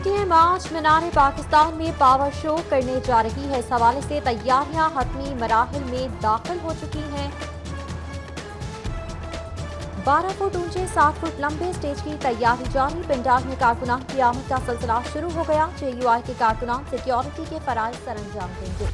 PTM आज मीनार पाकिस्तान में power show करने जा रही है। इस हवाले से तैयारियां हतमी मराहिल में दाखिल हो चुकी हैं। 12 फुट ऊंचे 7 फुट लंबे स्टेज की तैयारी जारी। पंडाल में कारकुनान की आमद का सिलसिला शुरू हो गया। JUI के कारकुनान सिक्योरिटी के फराइज सरअंजाम देंगे।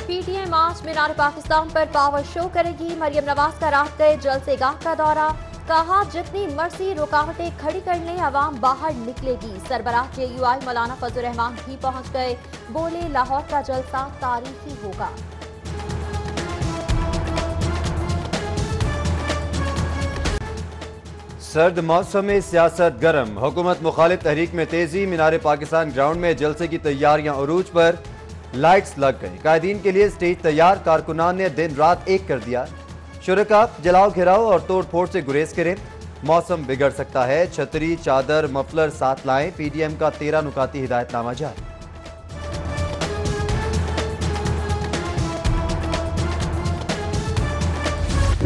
पीटीएम आज मीनार पाकिस्तान पर पावर शो करेगी। मरियम नवाज का रात गए जलसेगाह का दौरा। कहा जितनी मर्जी रुकावटें खड़ी कर लें अवाम बाहर निकलेगी। सरबराह JUI मौलाना फजल रहमान भी पहुंच गए। बोले लाहौर का जलसा तारीखी होगा। सर्द मौसम में सियासत गर्म। हुकूमत मुखालिफ तहरीक में तेजी। मीनार पाकिस्तान ग्राउंड में जलसे की तैयारियां उरूज पर। लाइट्स लग गई। कायदीन के लिए स्टेज तैयार। कारकुनान ने दिन रात एक कर दिया। शुरका जलाओ घिराओ और तोड़ फोड़ से गुरेज करें। मौसम बिगड़ सकता है। छतरी चादर मफलर साथ लाएं। PDM का 13 नुकाती हिदायतनामा जारी।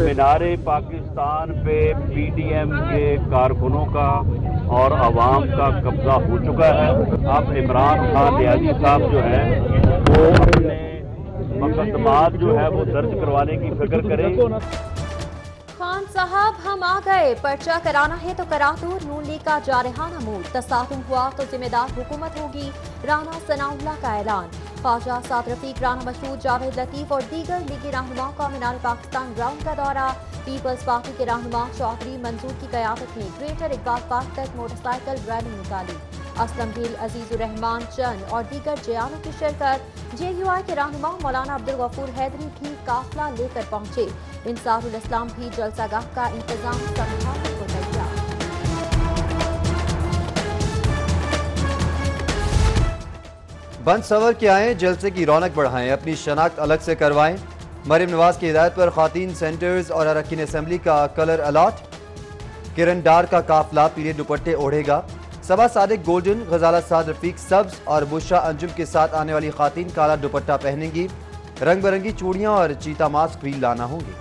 मीनार पाकिस्तान पे PDM के कारकुनों का और अवाम का कब्जा हो चुका है। अब इमरान खान रियाजी साहब जो है वो अपने मुकदमात जो है वो दर्ज करवाने की फिक्र करें। खान साहब हम आ गए। पर्चा कराना है तो करा दो। नून लीग का जारहाना मूड। तसादुम हुआ तो जिम्मेदार हुकूमत होगी। राना सनाउल्लाह का ऐलान। ख्वाजा साद रफीक, राना मशहूद, जावेद लतीफ और दीगर लीगी रहनुमाओं का मीनार पाकिस्तान ग्राउंड का दौरा। पीपल्स पार्टी के रहनुमा चौधरी मंजूर की क़यादत में ग्रेटर इकबाल पार्क तक मोटरसाइकिल रैली निकाली। असलम गिल, अजीजुर रहमान चंद और दीगर जयानों की शिरकत। JUI के रहनुमा मौलाना अब्दुल गफूर हैदरी भी काफिला लेकर पहुंचे। इंसारुल इस्लाम भी जलसागाह का इंतजाम संभालने को तैयार। बंद सवर के आए, जलसे की रौनक बढ़ाएं। अपनी शनाख्त अलग से करवाएं। मरियम नवाज की हिदायत पर खातीन सेंटर्स और अरकान असेंबली का कलर अलॉट। किरण डार का काफिला पीले दुपट्टे ओढ़ेगा। सबा सादिक गोल्डन, गजाला साद रफीक सब्ज और बुशरा अंजुम के साथ आने वाली खातीन काला दुपट्टा पहनेंगी। रंग बिरंगी चूड़ियां और चीता मास्क भी लाना होंगे।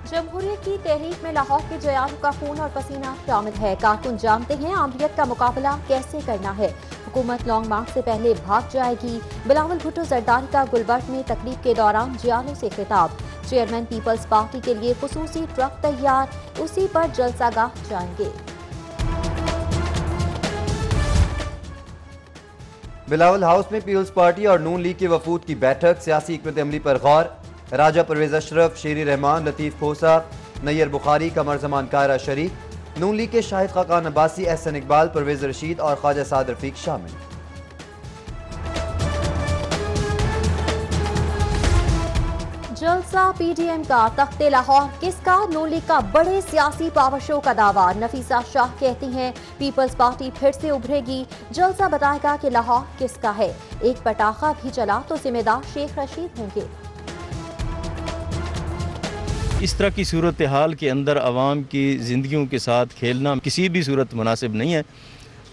जमहूरियत की तहरीक में लाहौर के जयानों का खून और पसीना शामिल है। कारकुन जानते हैं आमरीत का मुकाबला कैसे करना है। हुकूमत लॉन्ग मार्च से पहले भाग जाएगी। बिलावल भुट्टो जरदारी का गुलबर्ग में तकरीब के दौरान जियालों से खिताब। चेयरमैन पीपल्स पार्टी के लिए खुसूसी ट्रक तैयार। उसी पर जलसागाह जाएंगे। बिलावल हाउस में पीपल्स पार्टी और नून लीग के वफूद की बैठक। सियासी हिकमत अमली पर गौर। राजा परवेज अशरफ, शेरी रहमान, लतीफ खोसा, नैयर बुखारी, कमर जमान कायरा शरीक। नून लीग के शाहिद खाकान अब्बासी, एहसन इकबाल, परवेज रशीद और ख्वाजा साद रफीक शामिल। जलसा PDM का। तख्ते लाहौर किसका? नून लीग का बड़े सियासी पावर शो का दावा। नफीसा शाह कहती हैं पीपल्स पार्टी फिर से उभरेगी। जलसा बताएगा कि लाहौर किसका है। एक पटाखा भी चला तो जिम्मेदार शेख रशीद होंगे। इस तरह की सूरत हाल के अंदर आवाम की ज़िंदगियों के साथ खेलना किसी भी सूरत मुनासिब नहीं है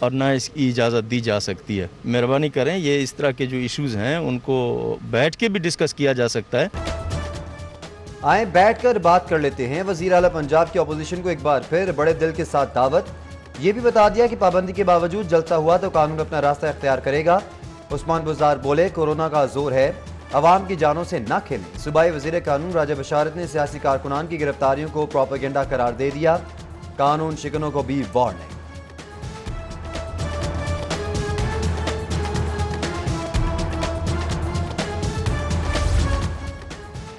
और ना इसकी इजाज़त दी जा सकती है। मेहरबानी करें, ये इस तरह के जो इश्यूज़ हैं उनको बैठ के भी डिस्कस किया जा सकता है। आए बैठकर बात कर लेते हैं। वज़ीर आला पंजाब की अपोजिशन को एक बार फिर बड़े दिल के साथ दावत। ये भी बता दिया कि पाबंदी के बावजूद जलसा हुआ तो कानून अपना रास्ता इख्तियार करेगा। उस्मान बुज़दार बोले कोरोना का जोर है, अवाम की जानों से न खेलें। सूबाई वज़ीर कानून राजा बशारत ने सियासी कारकुनान की गिरफ्तारियों को प्रोपेगेंडा करार दे दिया। कानून शिकनों को भी वार्निंग।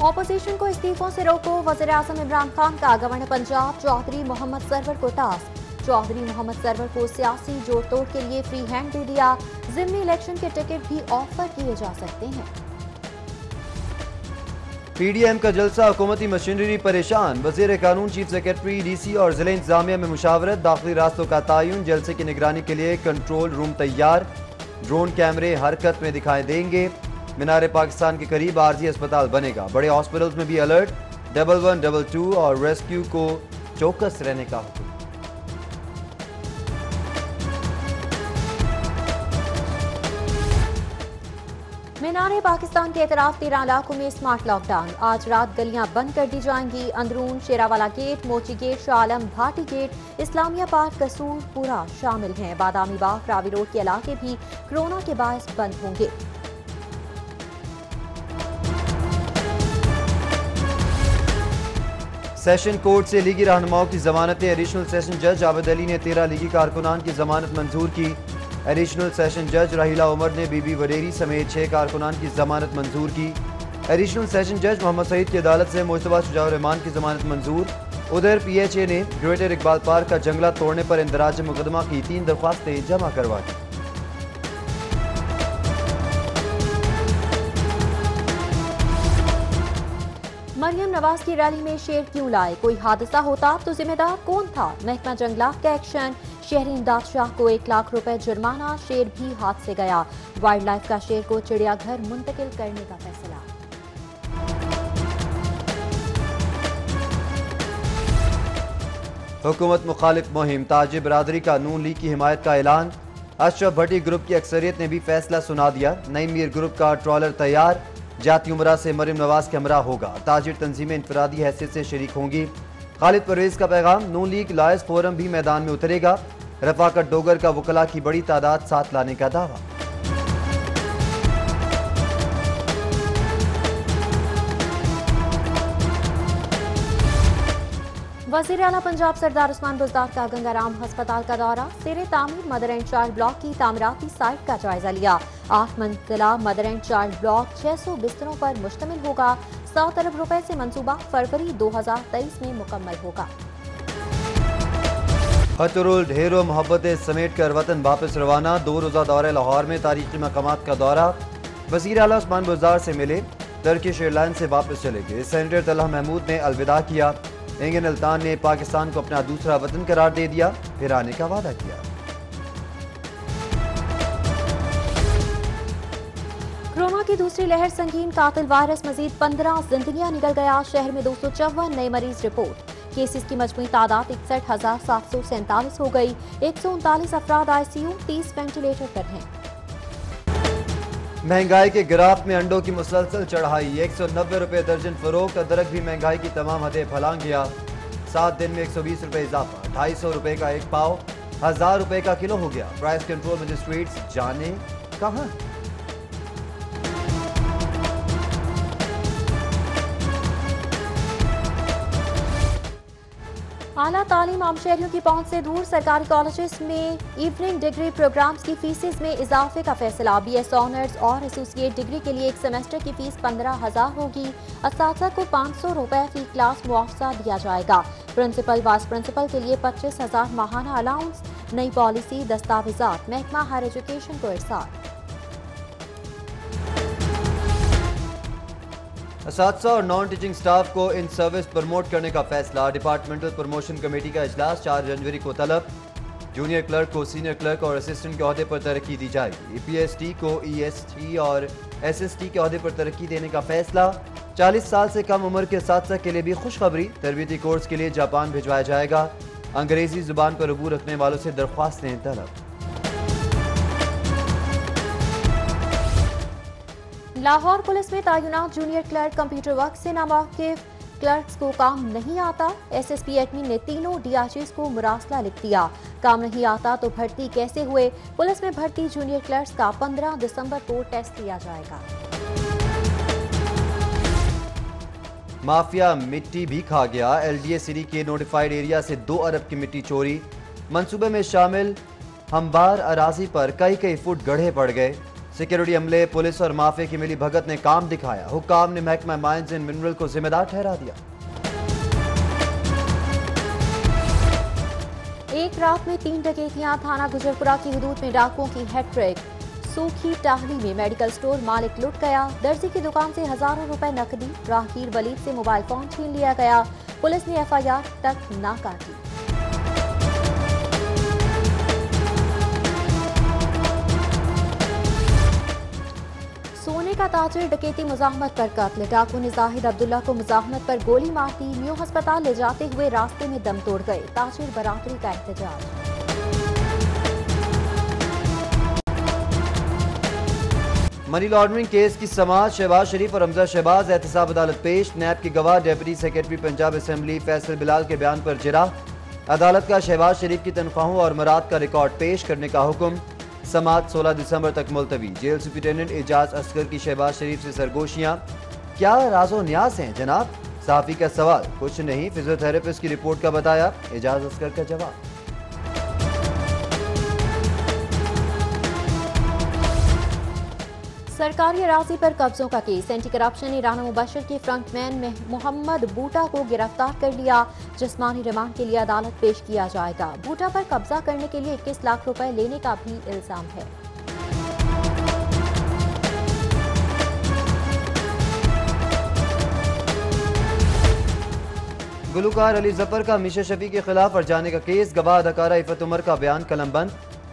ऑपोजिशन को इस्तीफों से रोको। वज़ीर आज़म इमरान खान का गवर्नर पंजाब चौधरी मोहम्मद सरवर को टास्क। चौधरी मोहम्मद सरवर को सियासी जोड़ तोड़ के लिए फ्री हैंड दे दिया। ज़िमनी इलेक्शन के टिकट भी ऑफर किए जा सकते हैं। PDM का जलसा, हुकूमती मशीनरी परेशान। वज़ीर कानून, चीफ सेक्रेटरी, DC और जिले इंतजामिया में मुशावरत। दाखिली रास्तों का तयन। जलसे की निगरानी के लिए कंट्रोल रूम तैयार। ड्रोन कैमरे हरकत में दिखाई देंगे। मीनार पाकिस्तान के करीब आरजी अस्पताल बनेगा। बड़े हॉस्पिटल्स में भी अलर्ट। 11, 22 और रेस्क्यू को चौकस रहने का हुक्म। मीनार पाकिस्तान के एतराफ 13 इलाकों में स्मार्ट लॉकडाउन। आज रात गलियां बंद कर दी जाएंगी। अंदरून शेरावाला गेट, मोची gate, Shah Alam, Bhati gate, Islamia park, कसूरपुरा शामिल हैं। बादामी बाग, रावी रोड के इलाके भी कोरोना के बायस बंद होंगे। सेशन कोर्ट से लीगी रहनुमाओं की जमानतें। एडिशनल सेशन जज आबिद अली ने 13 लीगी कारकुनान की जमानत मंजूर की। एडिशनल सेशन जज राहिला उमर ने बीबी वडेरी समेत 6 कारकुनान की जमानत मंजूर की। एडिशनल सेशन जज मोहम्मद सईद की अदालत से मुश्तबा शुजाउर रहमान की जमानत मंजूर। उधर PHA ने ग्रेटर इकबाल पार्क का जंगला तोड़ने पर इंदराज मुकदमा की 3 दरख्वास्तें जमा करवाई। मरियम नवाज की रैली में शेर क्यों लाए? कोई हादसा होता तो जिम्मेदार कौन था? महकमा जंगलात का एक्शन। शहरी इमदाद शाह को 1 लाख रुपए जुर्माना। शेर भी हाथ से गया। वाइल्ड लाइफ का शेर को चिड़ियाघर मुंतकिल करने का फैसला। हुकूमत मुखालिफ मुहिम। ताजिर बरादरी का नून लीग की हिमायत का ऐलान। अशरफ भट्टी ग्रुप की अक्सरियत ने भी फैसला सुना दिया। नई मीर ग्रुप का ट्रॉलर तैयार। जाती उमरा से मरियम नवाज के हमरा होगा। ताजिर तंजीमें इंफरादी हैसियत से शरीक होंगी। खालिद परवेज का पैगाम। नून लीग लायर्स फोरम भी मैदान में उतरेगा। रफाकत डोगर का वकला की बड़ी तादाद साथ लाने का दावा। वज़ीर आला पंजाब सरदार उस्मान बुज़दार का गंगाराम अस्पताल का दौरा। ज़ेरे तामीर मदर एंड चाइल्ड ब्लॉक की तामीराती साइट का जायजा लिया। 8 मंजिला मदर एंड चाइल्ड ब्लॉक 600 बिस्तरों पर मुश्तमिल होगा। 7 अरब रुपए से मंसूबा फरवरी 2023 में मुकम्मल होगा। खतरुल ढेरों मोहब्बतें समेट कर वतन वापस रवाना। 2 रोज़ा दौरे लाहौर में तारीखी मकामात का दौरा। वज़ीर आला उस्मान बुज़दार से मिले। टर्किश एयरलाइन से वापस चले गए। सेनेटर तलहा महमूद ने अलविदा किया। इंगन अल्तान ने पाकिस्तान को अपना दूसरा वतन करार दे दिया। फिर आने का वादा किया। कोरोना की दूसरी लहर संगीन। कातिल वायरस मजीद 15 जिंदगियां निकल गया। शहर में 254 नए मरीज रिपोर्ट। केसेस की मजमूई तादाद 61,747 हो गई। 139 अफराद ICU, 30 वेंटिलेटर पर हैं। महंगाई के ग्राफ में अंडों की मुसलसल चढ़ाई। 190 रुपए दर्जन फरोख्त। अदरक भी महंगाई की तमाम हदें फलांग गया। 7 दिन में 120 रुपए इजाफा। 250 रुपए का एक पाव 1000 रुपए का किलो हो गया। प्राइस कंट्रोल मजिस्ट्रेट्स जाने कहां। आला तालीम आम शहरियों की पहुंच से दूर। सरकारी कॉलेजेस में इवनिंग डिग्री प्रोग्राम्स की फीसेस में इजाफे का फैसला। BS ऑनर्स और एसोसिएट डिग्री के लिए एक सेमेस्टर की फीस 15,000 होगी। असातिज़ा को 500 रुपए फी क्लास मुआवजा दिया जाएगा। प्रिंसिपल वाइस प्रिंसिपल के लिए 25,000 माहाना अलाउंस। नई पॉलिसी दस्तावेजात महकमा हायर एजुकेशन को इरसाल। असातिज़ा और नॉन टीचिंग स्टाफ को इन सर्विस प्रमोट करने का फैसला। डिपार्टमेंटल प्रमोशन कमेटी का इजलास 4 जनवरी को तलब। जूनियर क्लर्क को सीनियर क्लर्क और असिस्टेंट के ओहदे पर तरक्की दी जाएगी। PST को EST और SST के ओहदे पर तरक्की देने का फैसला। 40 साल से कम उम्र के असातिज़ा के लिए भी खुशखबरी। तरबियती कोर्स के लिए जापान भिजवाया जाएगा। अंग्रेजी जुबान पर अबूर रखने वालों से दरख्वास्तें तलब। लाहौर पुलिस में तैनात जूनियर क्लर्क कंप्यूटर वर्क से नावाकिफ क्लर्क्स को काम नहीं आता। SSP एडमिन ने तीनों DRGs को मुरासला लिख दिया। काम नहीं आता तो भर्ती कैसे हुए? पुलिस में भर्ती जूनियर क्लर्क्स का 15 दिसंबर को टेस्ट लिया जाएगा। माफिया मिट्टी भी खा गया। LDA सिटी के नोटिफाइड एरिया से 2 अरब की मिट्टी चोरी। मंसूबे में शामिल हमवार अराजी पर कई फुट गड्ढे पड़ गए। सिक्योरिटी अमले, पुलिस और माफिया की मिली भगत ने काम दिखाया। हुक्काम ने महकमा माइंस एंड मिनरल को जिम्मेदार ठहरा दिया। एक रात में 3 डकैतियां। थाना गुजरपुरा की हदूद में डाकुओं की हैट्रिक। सूखी टाहली में मेडिकल स्टोर मालिक लुट गया। दर्जी की दुकान से हजारों रुपए नकदी। राहगीर वलीद से मोबाइल फोन छीन लिया गया। पुलिस ने FIR तक ना काटी। सोने का ताजिर डकैती मुजाहमत पर कत्ल। डाकू ने जाहिद अब्दुल्ला को मुजाहमत पर गोली मार दी। न्यू अस्पताल ले जाते हुए रास्ते में दम तोड़ गए। ताजिर बरादरी का एहतजाज। मनी लॉन्ड्रिंग केस की समाअत शहबाज शरीफ और हमजा शहबाज एहतसाब अदालत पेश। नैब के गवाह deputy secretary Punjab assembly Faisal Bilal के बयान पर जिरा। अदालत का शहबाज शरीफ की तनख्वाहों और मराद का रिकॉर्ड पेश करने का हुक्म। समाअत 16 दिसंबर तक मुलतवी। जेल सुप्रिटेंडेंट एजाज असगर की शहबाज शरीफ से सरगोशियां। क्या राजो न्यास हैं जनाब? साफी का सवाल। कुछ नहीं, फिजियोथेरेपिस्ट की रिपोर्ट का बताया। एजाज असगर का जवाब। सरकारी अराजी पर कब्जों का केस। एंटी करप्शन ने राना मुबशर के फ्रंटमैन मोहम्मद बूटा को गिरफ्तार कर लिया। जिस्मानी रिमांड के लिए अदालत पेश किया जाएगा। बूटा पर कब्जा करने के लिए 21 लाख रुपए लेने का भी इल्जाम है। गुलकार अली जफर का मीशा शफी के खिलाफ हर्जाने का केस। गवाह अदाकारा इफत उमर का बयान कलमबंद।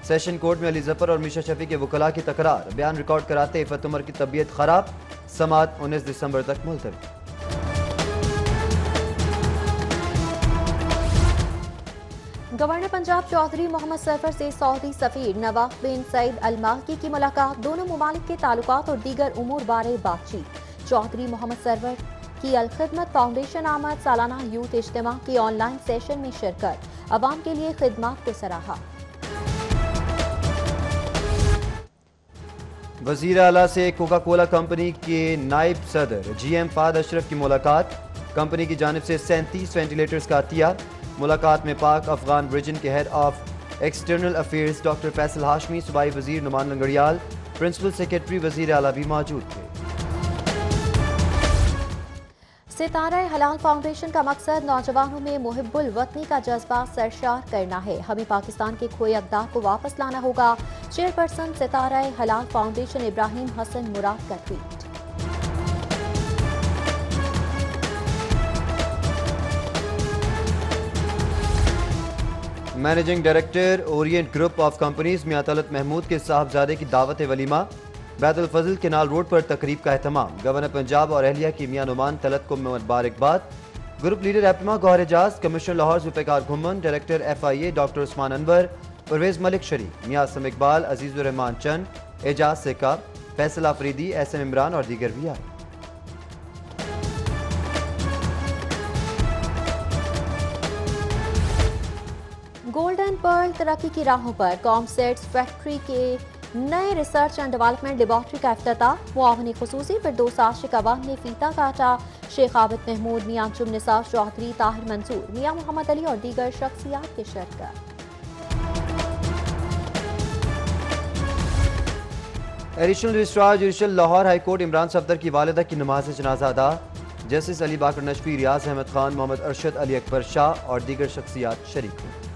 सेशन कोर्ट में अली जफर और मीशा शफी के वकला की तकरार। बयान रिकॉर्ड कराते इफत उमर की तबीयत खराब। समाअत 19 दिसंबर तक मुलतवी। गवर्नर पंजाब चौधरी मोहम्मद सरफर से सऊदी सफीर नवाफ बिन सईद अल माल्की की मुलाकात। दोनों ममालिक के ताल्लुकात और दीगर उमूर बारे बातचीत। चौधरी मोहम्मद सरफर की अल खिदमत फाउंडेशन आमद सालाना यूथ इज्तिमा के ऑनलाइन सेशन में शिरकत। अवाम के लिए खिदमत को सराहा। वजीर आला से कोका कोला कंपनी के नायब सदर GM फाद अशरफ की मुलाकात। कंपनी की जानिब से 37 वेंटिलेटर्स का अतिया। मुलाकात में पाक अफगान रीजन के head of external affairs doctor Faisal Hashmi, सूबाई वजीर नुमान लंगड़ियाल, प्रिंसिपल सेक्रेटरी वजीर आला भी मौजूद थे। सितारा हलाल फाउंडेशन का मकसद नौजवानों में मुहिब्बुल वतनी का जज्बा सरशार करना है। हमें पाकिस्तान के खोए अक़दार को वापस लाना होगा। चेयरपर्सन सितारा हलाल फाउंडेशन इब्राहिम हसन मुराद का tweet. Managing director Orient group of companies Mian Talat Mahmood के साहबजादे की दावत वलीमा। बैतुल फजल केनाल रोड पर तकरीब का एहतमाम। गवर्नर पंजाब और अहलिया की मियां नुमान तलत को मुबारकबाद। Group leader APMA Gohar Ejaz, commissioner Lahore Zulfiqar Ghumman, director FIA doctor Usman Anwar, Pervez Malik Sharif, Mian Aslam Iqbal, Azizur Rehman Chand, Ejaz Seka, Faisal Afridi, SM Imran और दीगर भी आए। गोल्डन पर्ल तरक्की की राहों पर। कॉमसेट्स फैक्ट्री के नए रिसर्च एंड डेवलपमेंट लेबॉर्ट्री का इफ्तिताह। मुआवनी खुसूसी फिरदौस आशिक अवान ने फीता काटा। शेख आबिद महमूद, मियां अंजुम निसार चौधरी, ताहिर मंसूर, मियां मोहम्मद अली और दीगर शख्सियात के शिरकत। Additional registrar judicial Lahore high court Imran Safdar की वालिदा की नमाज जनाजा अदा। जस्टिस अली बाकर नशफी, रियाज अहमद खान, मोहम्मद अरशद, अली अकबर शाह और दीगर शख्सियात शरीक हुए।